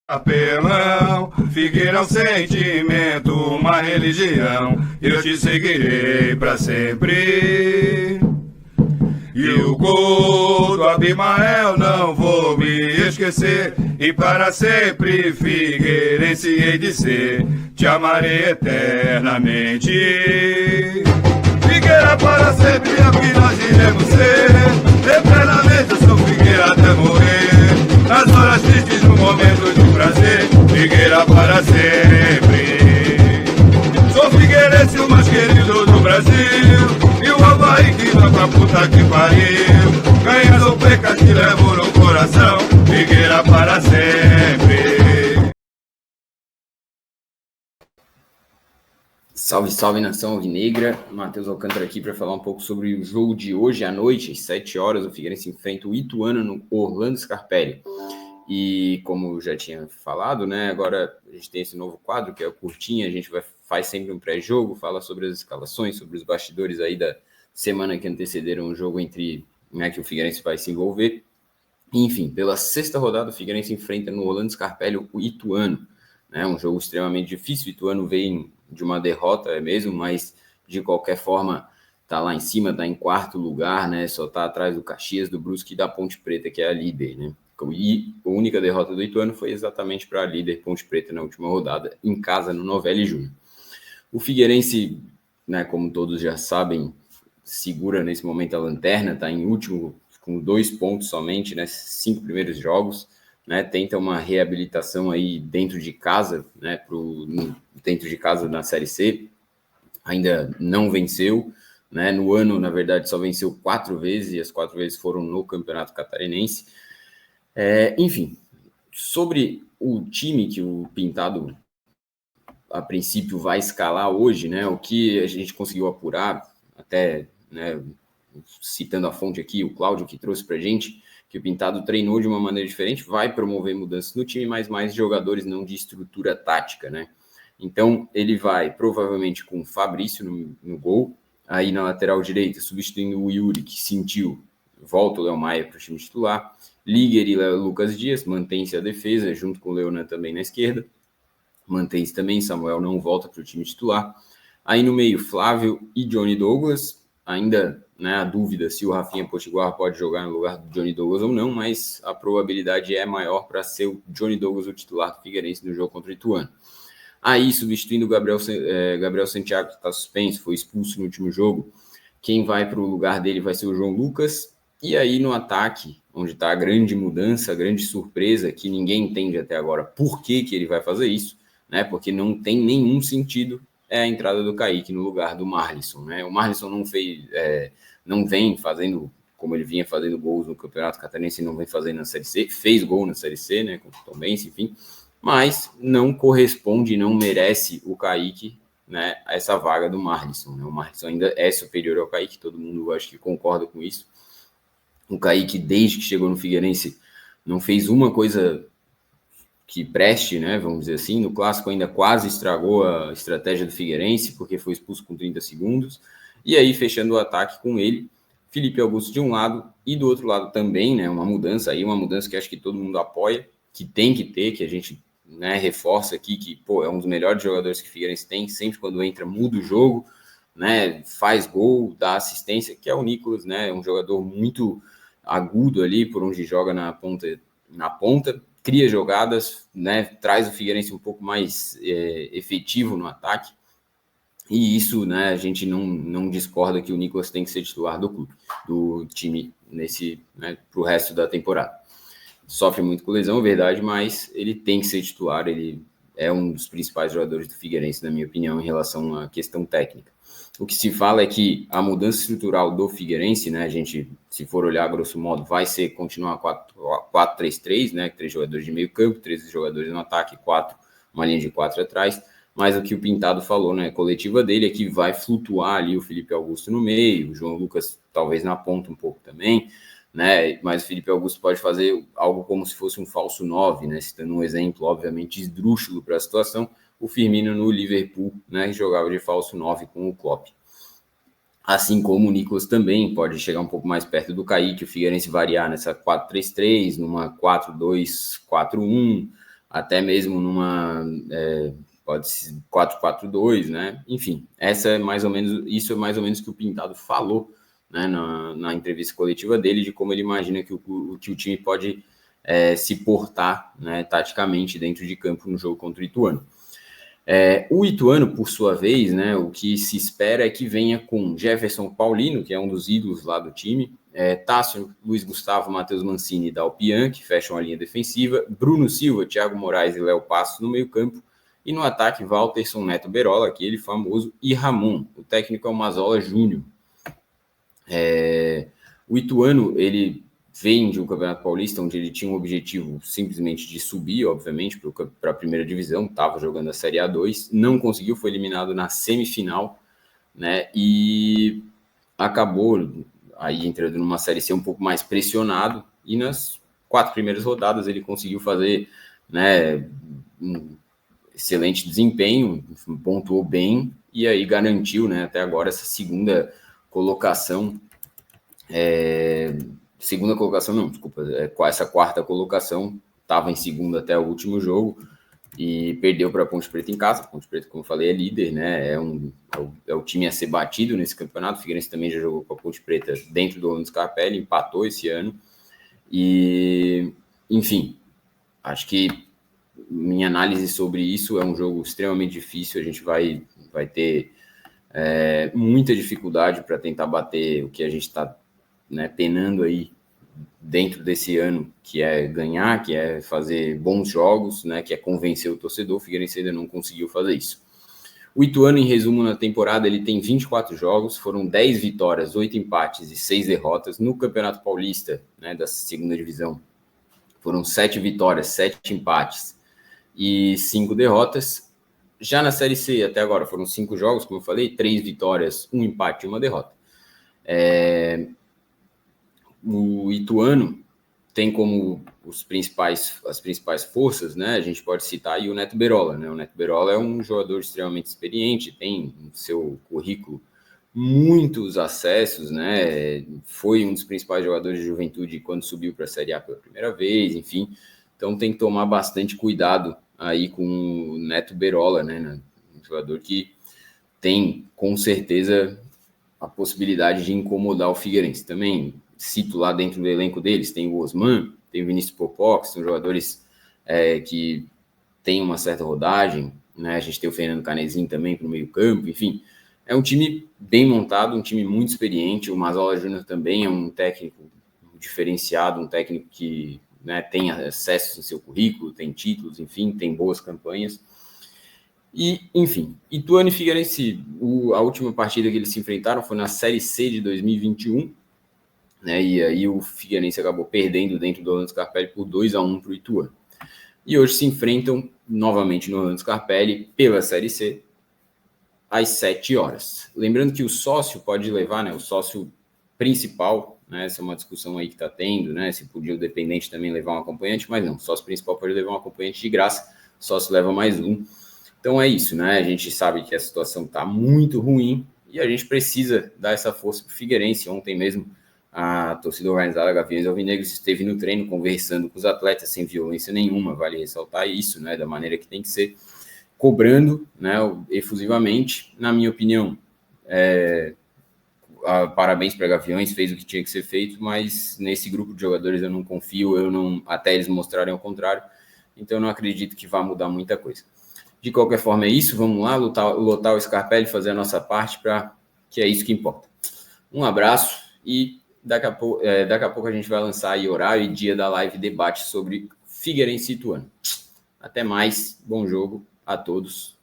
Apelão, Figueira é um sentimento, uma religião, eu te seguirei pra sempre. E o gol do Abimael não vou me esquecer, e para sempre Figueirense hei de ser, te amarei eternamente. Figueira para sempre é o que nós iremos ser, eternamente eu sou Figueira até morrer, nas horas tristes, no momento de prazer, Figueira para sempre. Sou Figueirense, o mais querido do Brasil, e o Avaí que vai pra puta que pariu, ganha do peca que levo no coração, Figueira para sempre. Salve, salve, nação alvinegra. Matheus Alcântara aqui para falar um pouco sobre o jogo de hoje à noite, às 7 horas, o Figueirense enfrenta o Ituano no Orlando Scarpelli. E como eu já tinha falado, né, agora a gente tem esse novo quadro, que é o Curtinha, a gente faz sempre um pré-jogo, fala sobre as escalações, sobre os bastidores aí da semana que antecederam o jogo entre, né, que o Figueirense vai se envolver. Enfim, pela sexta rodada, o Figueirense enfrenta no Orlando Scarpelli o Ituano, né, um jogo extremamente difícil. O Ituano vem de uma derrota, é mesmo, mas de qualquer forma tá lá em cima, tá em quarto lugar, né, só tá atrás do Caxias, do Brusque e da Ponte Preta, que é a líder, né. E a única derrota do Ituano foi exatamente para a líder Ponte Preta na última rodada, em casa, no Novelli Júnior. O Figueirense, né, como todos já sabem, segura nesse momento a lanterna, está em último com 2 pontos somente, né, 5 primeiros jogos, né, tenta uma reabilitação aí dentro de casa, né, dentro de casa na Série C, ainda não venceu, né, no ano, na verdade, só venceu 4 vezes, e as 4 vezes foram no Campeonato Catarinense. Enfim, sobre o time que o Pintado, a princípio, vai escalar hoje, né, o que a gente conseguiu apurar, até, né, citando a fonte aqui, o Cláudio, que trouxe para a gente, que o Pintado treinou de uma maneira diferente, vai promover mudanças no time, mas mais jogadores, não de estrutura tática, né? Então, ele vai provavelmente com o Fabrício no gol, aí na lateral direita, substituindo o Yuri, que sentiu, volta o Léo Maia para o time titular, Líger e Lucas Dias, mantém-se a defesa, junto com o Leonan também na esquerda, mantém-se também, Samuel não volta para o time titular. Aí no meio, Flávio e Johnny Douglas, ainda, né, a dúvida se o Rafinha Potiguar pode jogar no lugar do Johnny Douglas ou não, mas a probabilidade é maior para ser o Johnny Douglas o titular do Figueirense no jogo contra o Ituano. Aí, substituindo o Gabriel Santiago, que está suspenso, foi expulso no último jogo, quem vai para o lugar dele vai ser o João Lucas. E aí no ataque, onde está a grande mudança, a grande surpresa, que ninguém entende até agora por que ele vai fazer isso, né? Porque não tem nenhum sentido, é a entrada do Kaique no lugar do Marlisson, né? O Marlisson não vem fazendo, como ele vinha fazendo gols no Campeonato Catarinense, não vem fazendo na Série C, fez gol na Série C, né? Com o Tombense, enfim, mas não corresponde, não merece o Kaique, né, a essa vaga do Marlisson, né? O Marlisson ainda é superior ao Kaique, todo mundo acho que concorda com isso. O Kaique, desde que chegou no Figueirense, não fez uma coisa que preste, né, vamos dizer assim. No Clássico ainda quase estragou a estratégia do Figueirense, porque foi expulso com 30 segundos. E aí, fechando o ataque com ele, Felipe Augusto de um lado, e do outro lado também, né, uma mudança que acho que todo mundo apoia, que tem que ter, que a gente, né, reforça aqui, que pô, é um dos melhores jogadores que o Figueirense tem, sempre quando entra muda o jogo, né, faz gol, dá assistência, que é o Nicolas, né, é um jogador muito agudo ali, por onde joga na ponta, cria jogadas, né, traz o Figueirense um pouco mais efetivo no ataque, e isso, né, a gente não discorda que o Nicolas tem que ser titular do time nesse, né, para o resto da temporada. Sofre muito com lesão, é verdade, mas ele tem que ser titular, ele é um dos principais jogadores do Figueirense, na minha opinião, em relação à questão técnica. O que se fala é que a mudança estrutural do Figueirense, né, a gente, se for olhar grosso modo, vai ser continuar 4-3-3, né, 3 jogadores de meio campo, 3 jogadores no ataque, 4, uma linha de 4 atrás, mas o que o Pintado falou, né, a coletiva dele é que vai flutuar ali o Felipe Augusto no meio, o João Lucas talvez na ponta um pouco também, né, mas o Felipe Augusto pode fazer algo como se fosse um falso 9, né, citando um exemplo, obviamente, esdrúxulo para a situação, o Firmino no Liverpool, né, jogava de falso 9 com o Klopp. Assim como o Nicolas também pode chegar um pouco mais perto do Kaique, o Figueirense variar nessa 4-3-3, numa 4-2-4-1, até mesmo numa pode ser 4-4-2, né? Enfim, isso é mais ou menos o que o Pintado falou, né, na entrevista coletiva dele, de como ele imagina que o time pode se portar, né, taticamente dentro de campo no jogo contra o Ituano. O Ituano, por sua vez, né, o que se espera é que venha com Jefferson Paulino, que é um dos ídolos lá do time, Tássio, Luiz Gustavo, Matheus Mancini e Dalpian, que fecham a linha defensiva, Bruno Silva, Thiago Moraes e Léo Passos no meio campo, e no ataque, Walterson, Neto Berola, aquele famoso, e Ramon. O técnico é o Mazola Júnior. O Ituano, ele vem de um Campeonato Paulista onde ele tinha um objetivo simplesmente de subir, obviamente, para a primeira divisão, estava jogando a Série A2, não conseguiu, foi eliminado na semifinal, né, e acabou aí entrando numa Série C um pouco mais pressionado, e nas 4 primeiras rodadas ele conseguiu fazer, né, um excelente desempenho, pontuou bem, e aí garantiu, né, até agora essa segunda colocação, essa quarta colocação, estava em segunda até o último jogo, e perdeu para a Ponte Preta em casa. A Ponte Preta, como eu falei, é líder, né? É o time a ser batido nesse campeonato. O Figueirense também já jogou com a Ponte Preta dentro do Orlando Scarpelli, empatou esse ano. E, enfim, acho que minha análise sobre isso é um jogo extremamente difícil. A gente vai ter muita dificuldade para tentar bater o que a gente está, né, penando aí dentro desse ano, que é ganhar, que é fazer bons jogos, né, que é convencer o torcedor. O Figueirense ainda não conseguiu fazer isso. O Ituano, em resumo, na temporada, ele tem 24 jogos, foram 10 vitórias, 8 empates e 6 derrotas. No Campeonato Paulista, né, da segunda divisão, foram 7 vitórias, 7 empates e 5 derrotas. Já na Série C, até agora, foram 5 jogos, como eu falei, 3 vitórias, 1 empate e 1 derrota. O Ituano tem como as principais forças, né? A gente pode citar aí o Neto Berola, né? O Neto Berola é um jogador extremamente experiente, tem no seu currículo muitos acessos, né? Foi um dos principais jogadores de Juventude quando subiu para a Série A pela primeira vez, enfim. Então tem que tomar bastante cuidado aí com o Neto Berola, né? Um jogador que tem, com certeza, a possibilidade de incomodar o Figueirense. Também cito lá dentro do elenco deles, tem o Osman, tem o Vinícius Popó, que são jogadores que têm uma certa rodagem, né? A gente tem o Fernando Canezinho também para o meio campo, enfim. É um time bem montado, um time muito experiente. O Mazola Júnior também é um técnico diferenciado, um técnico que, né, tem acesso no seu currículo, tem títulos, enfim, tem boas campanhas. E, enfim, Ituano e Figueirense, a última partida que eles se enfrentaram foi na Série C de 2021, né, e aí o Figueirense acabou perdendo dentro do Orlando Scarpelli por 2-1 para o Ituano. E hoje se enfrentam novamente no Orlando Scarpelli pela Série C, às 7 horas. Lembrando que o sócio pode levar, né, o sócio principal, né, essa é uma discussão aí que está tendo, né, se podia o dependente também levar um acompanhante, mas não, o sócio principal pode levar um acompanhante de graça, o sócio leva mais um. Então é isso, né, a gente sabe que a situação está muito ruim e a gente precisa dar essa força para o Figueirense. Ontem mesmo a torcida organizada Gaviões Alvinegros esteve no treino conversando com os atletas sem violência nenhuma, vale ressaltar isso, né, da maneira que tem que ser, cobrando, né, efusivamente. Na minha opinião, parabéns para Gaviões, fez o que tinha que ser feito, mas nesse grupo de jogadores eu não confio, até eles mostrarem o contrário, então eu não acredito que vá mudar muita coisa. De qualquer forma é isso, vamos lá, lotar o Scarpelli, fazer a nossa parte, que é isso que importa. Um abraço e daqui a pouco a gente vai lançar aí horário e dia da live debate sobre Figueirense e Ituano. Até mais, bom jogo a todos